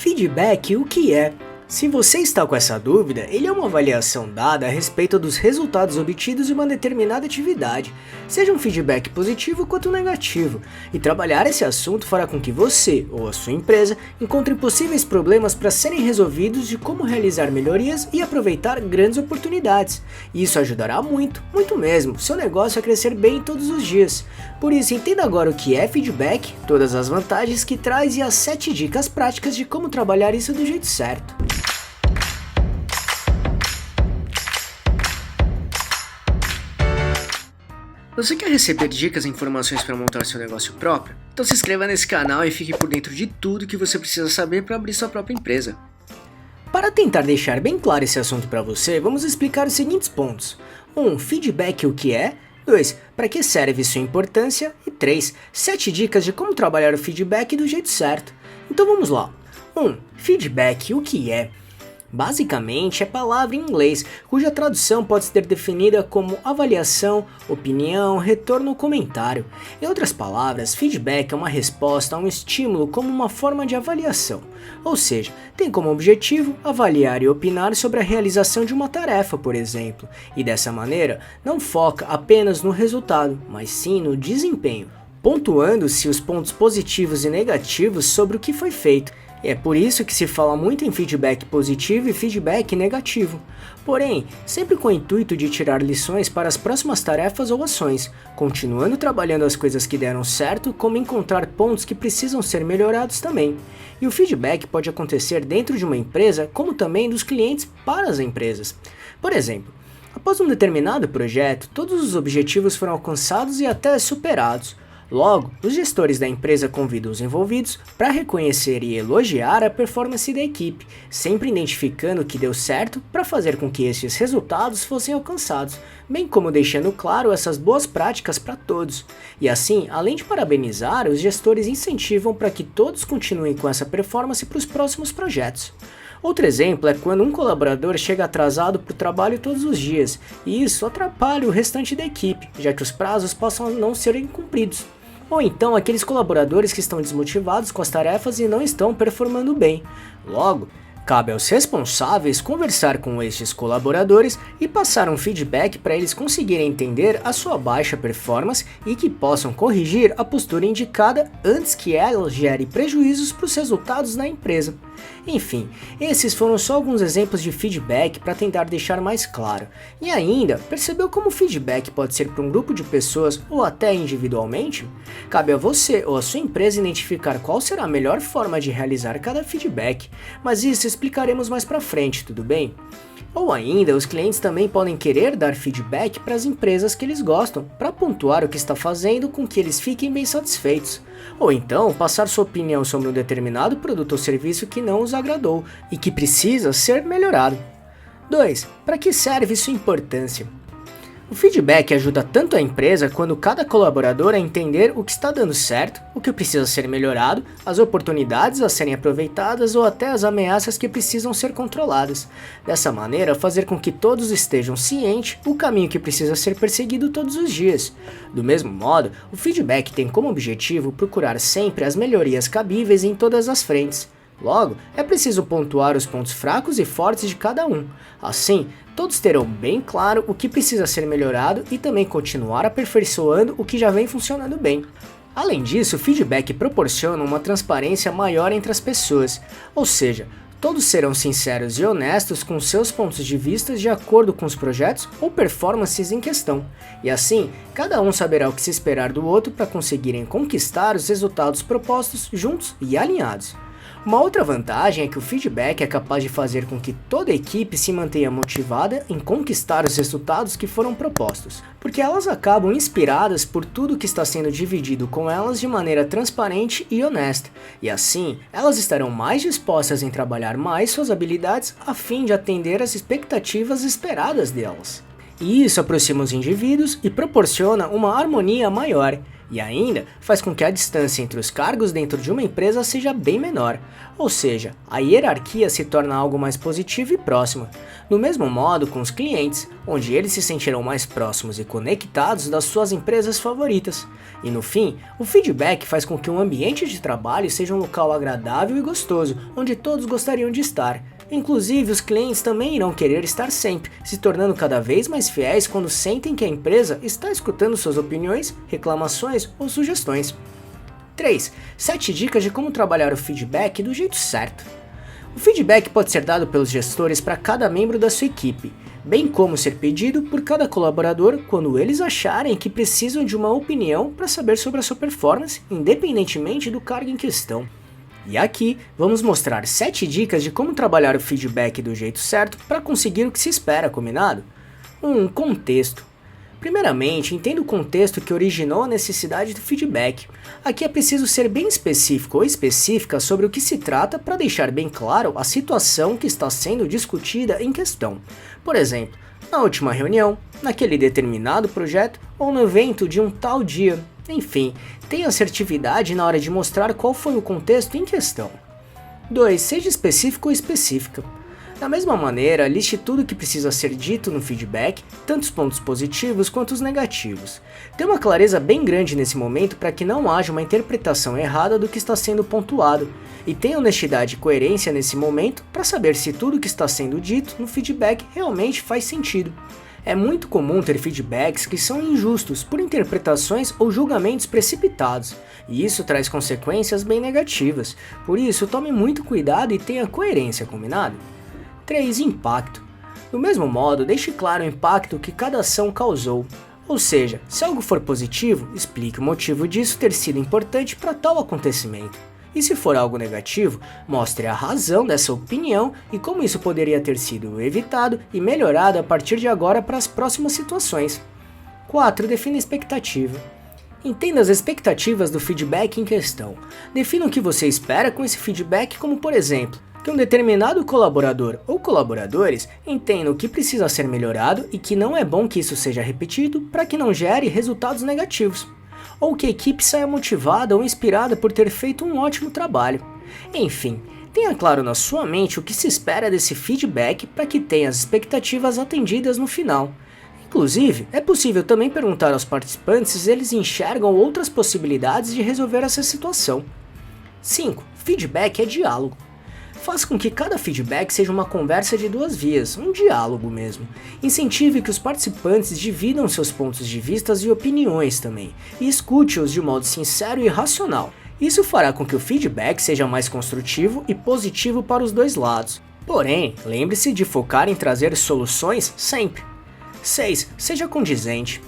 Feedback, o que é? Se você está com essa dúvida, ele é uma avaliação dada a respeito dos resultados obtidos de uma determinada atividade, seja um feedback positivo quanto negativo, e trabalhar esse assunto fará com que você ou a sua empresa encontre possíveis problemas para serem resolvidos de como realizar melhorias e aproveitar grandes oportunidades. E isso ajudará muito, muito mesmo, seu negócio a crescer bem todos os dias. Por isso, entenda agora o que é feedback, todas as vantagens que traz e as 7 dicas práticas de como trabalhar isso do jeito certo. Você quer receber dicas e informações para montar seu negócio próprio? Então se inscreva nesse canal e fique por dentro de tudo que você precisa saber para abrir sua própria empresa. Para tentar deixar bem claro esse assunto para você, vamos explicar os seguintes pontos. 1. Feedback, o que é? 2. Para que serve sua importância? E 3. 7 dicas de como trabalhar o feedback do jeito certo. Então vamos lá. 1. Feedback, o que é? Basicamente é palavra em inglês, cuja tradução pode ser definida como avaliação, opinião, retorno ou comentário. Em outras palavras, feedback é uma resposta a um estímulo como uma forma de avaliação, ou seja, tem como objetivo avaliar e opinar sobre a realização de uma tarefa, por exemplo, e dessa maneira não foca apenas no resultado, mas sim no desempenho, pontuando-se os pontos positivos e negativos sobre o que foi feito. É por isso que se fala muito em feedback positivo e feedback negativo. Porém, sempre com o intuito de tirar lições para as próximas tarefas ou ações, continuando trabalhando as coisas que deram certo, como encontrar pontos que precisam ser melhorados também. E o feedback pode acontecer dentro de uma empresa, como também dos clientes para as empresas. Por exemplo, após um determinado projeto, todos os objetivos foram alcançados e até superados. Logo, os gestores da empresa convidam os envolvidos para reconhecer e elogiar a performance da equipe, sempre identificando o que deu certo para fazer com que esses resultados fossem alcançados, bem como deixando claro essas boas práticas para todos. E assim, além de parabenizar, os gestores incentivam para que todos continuem com essa performance para os próximos projetos. Outro exemplo é quando um colaborador chega atrasado para o trabalho todos os dias, e isso atrapalha o restante da equipe, já que os prazos possam não serem cumpridos. Ou então aqueles colaboradores que estão desmotivados com as tarefas e não estão performando bem. Logo, cabe aos responsáveis conversar com estes colaboradores e passar um feedback para eles conseguirem entender a sua baixa performance e que possam corrigir a postura indicada antes que ela gere prejuízos para os resultados na empresa. Enfim, esses foram só alguns exemplos de feedback para tentar deixar mais claro. E ainda, percebeu como o feedback pode ser para um grupo de pessoas ou até individualmente? Cabe a você ou a sua empresa identificar qual será a melhor forma de realizar cada feedback, mas isso explicaremos mais para frente, tudo bem? Ou ainda, os clientes também podem querer dar feedback para as empresas que eles gostam, para pontuar o que está fazendo com que eles fiquem bem satisfeitos. Ou então, passar sua opinião sobre um determinado produto ou serviço que não os agradou e que precisa ser melhorado. 2. Para que serve sua importância? O feedback ajuda tanto a empresa quanto cada colaborador a entender o que está dando certo, o que precisa ser melhorado, as oportunidades a serem aproveitadas ou até as ameaças que precisam ser controladas. Dessa maneira, fazer com que todos estejam cientes do caminho que precisa ser perseguido todos os dias. Do mesmo modo, o feedback tem como objetivo procurar sempre as melhorias cabíveis em todas as frentes. Logo, é preciso pontuar os pontos fracos e fortes de cada um. Assim, todos terão bem claro o que precisa ser melhorado e também continuar aperfeiçoando o que já vem funcionando bem. Além disso, o feedback proporciona uma transparência maior entre as pessoas, ou seja, todos serão sinceros e honestos com seus pontos de vista de acordo com os projetos ou performances em questão. E assim, cada um saberá o que se esperar do outro para conseguirem conquistar os resultados propostos juntos e alinhados. Uma outra vantagem é que o feedback é capaz de fazer com que toda a equipe se mantenha motivada em conquistar os resultados que foram propostos, porque elas acabam inspiradas por tudo que está sendo dividido com elas de maneira transparente e honesta, e assim elas estarão mais dispostas em trabalhar mais suas habilidades a fim de atender às expectativas esperadas delas. E isso aproxima os indivíduos e proporciona uma harmonia maior. E ainda faz com que a distância entre os cargos dentro de uma empresa seja bem menor, ou seja, a hierarquia se torna algo mais positivo e próximo. Do mesmo modo com os clientes, onde eles se sentirão mais próximos e conectados das suas empresas favoritas. E no fim, o feedback faz com que um ambiente de trabalho seja um local agradável e gostoso, onde todos gostariam de estar. Inclusive, os clientes também irão querer estar sempre, se tornando cada vez mais fiéis quando sentem que a empresa está escutando suas opiniões, reclamações ou sugestões. 3. 7 dicas de como trabalhar o feedback do jeito certo. O feedback pode ser dado pelos gestores para cada membro da sua equipe, bem como ser pedido por cada colaborador quando eles acharem que precisam de uma opinião para saber sobre a sua performance, independentemente do cargo em questão. E aqui vamos mostrar 7 dicas de como trabalhar o feedback do jeito certo para conseguir o que se espera, combinado? 1. Contexto. Primeiramente, entenda o contexto que originou a necessidade do feedback. Aqui é preciso ser bem específico ou específica sobre o que se trata para deixar bem claro a situação que está sendo discutida em questão. Por exemplo, na última reunião, naquele determinado projeto ou no evento de um tal dia. Enfim, tenha assertividade na hora de mostrar qual foi o contexto em questão. 2. Seja específico ou específica. Da mesma maneira, liste tudo o que precisa ser dito no feedback, tanto os pontos positivos quanto os negativos. Tenha uma clareza bem grande nesse momento para que não haja uma interpretação errada do que está sendo pontuado, e tenha honestidade e coerência nesse momento para saber se tudo o que está sendo dito no feedback realmente faz sentido. É muito comum ter feedbacks que são injustos por interpretações ou julgamentos precipitados, e isso traz consequências bem negativas, por isso tome muito cuidado e tenha coerência, combinado? 3. Impacto. Do mesmo modo, deixe claro o impacto que cada ação causou. Ou seja, se algo for positivo, explique o motivo disso ter sido importante para tal acontecimento. E se for algo negativo, mostre a razão dessa opinião e como isso poderia ter sido evitado e melhorado a partir de agora para as próximas situações. 4. Defina a expectativa. Entenda as expectativas do feedback em questão. Defina o que você espera com esse feedback, como por exemplo, que um determinado colaborador ou colaboradores entendam o que precisa ser melhorado e que não é bom que isso seja repetido para que não gere resultados negativos, ou que a equipe saia motivada ou inspirada por ter feito um ótimo trabalho. Enfim, tenha claro na sua mente o que se espera desse feedback para que tenha as expectativas atendidas no final. Inclusive, é possível também perguntar aos participantes se eles enxergam outras possibilidades de resolver essa situação. 5. Feedback é diálogo. Faça com que cada feedback seja uma conversa de duas vias, um diálogo mesmo. Incentive que os participantes dividam seus pontos de vista e opiniões também, e escute-os de modo sincero e racional. Isso fará com que o feedback seja mais construtivo e positivo para os dois lados. Porém, lembre-se de focar em trazer soluções sempre. 6. Seja condizente.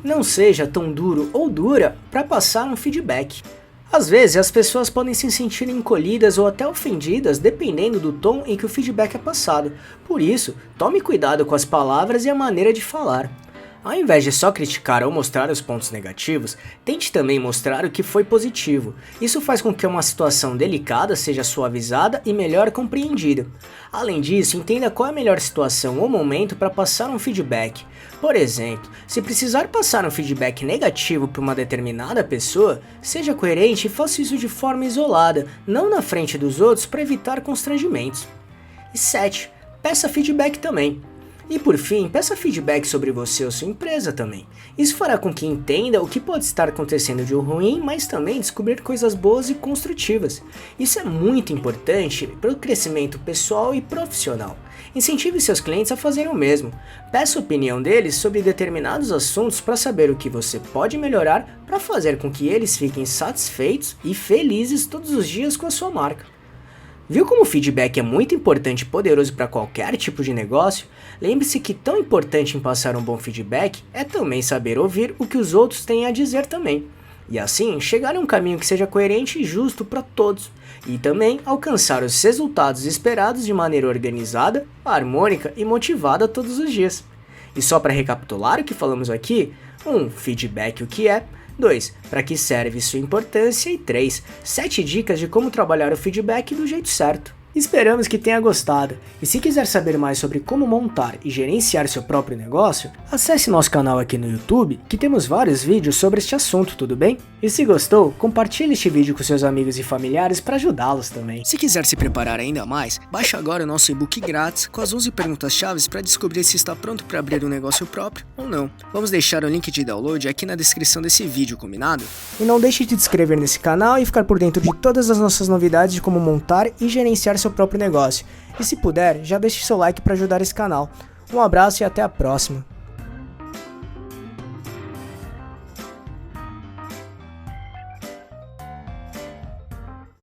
Não seja tão duro ou dura para passar um feedback. Às vezes, as pessoas podem se sentir encolhidas ou até ofendidas dependendo do tom em que o feedback é passado. Por isso, tome cuidado com as palavras e a maneira de falar. Ao invés de só criticar ou mostrar os pontos negativos, tente também mostrar o que foi positivo. Isso faz com que uma situação delicada seja suavizada e melhor compreendida. Além disso, entenda qual é a melhor situação ou momento para passar um feedback. Por exemplo, se precisar passar um feedback negativo para uma determinada pessoa, seja coerente e faça isso de forma isolada, não na frente dos outros para evitar constrangimentos. E 7. Peça feedback também. E por fim, peça feedback sobre você ou sua empresa também. Isso fará com que entenda o que pode estar acontecendo de ruim, mas também descobrir coisas boas e construtivas. Isso é muito importante para o crescimento pessoal e profissional. Incentive seus clientes a fazerem o mesmo. Peça a opinião deles sobre determinados assuntos para saber o que você pode melhorar para fazer com que eles fiquem satisfeitos e felizes todos os dias com a sua marca. Viu como o feedback é muito importante e poderoso para qualquer tipo de negócio? Lembre-se que tão importante em passar um bom feedback é também saber ouvir o que os outros têm a dizer também. E assim, chegar a um caminho que seja coerente e justo para todos. E também alcançar os resultados esperados de maneira organizada, harmônica e motivada todos os dias. E só para recapitular o que falamos aqui, 1. Feedback o que é. 2. Para que serve sua importância. E 3. 7 dicas de como trabalhar o feedback do jeito certo. Esperamos que tenha gostado, e se quiser saber mais sobre como montar e gerenciar seu próprio negócio, acesse nosso canal aqui no YouTube, que temos vários vídeos sobre este assunto, tudo bem? E se gostou, compartilhe este vídeo com seus amigos e familiares para ajudá-los também. Se quiser se preparar ainda mais, baixe agora o nosso e-book grátis com as 11 perguntas-chave para descobrir se está pronto para abrir um negócio próprio ou não. Vamos deixar o link de download aqui na descrição desse vídeo, combinado? E não deixe de se inscrever nesse canal e ficar por dentro de todas as nossas novidades de como montar e gerenciar seu próprio negócio. E se puder, já deixe seu like para ajudar esse canal. Um abraço e até a próxima.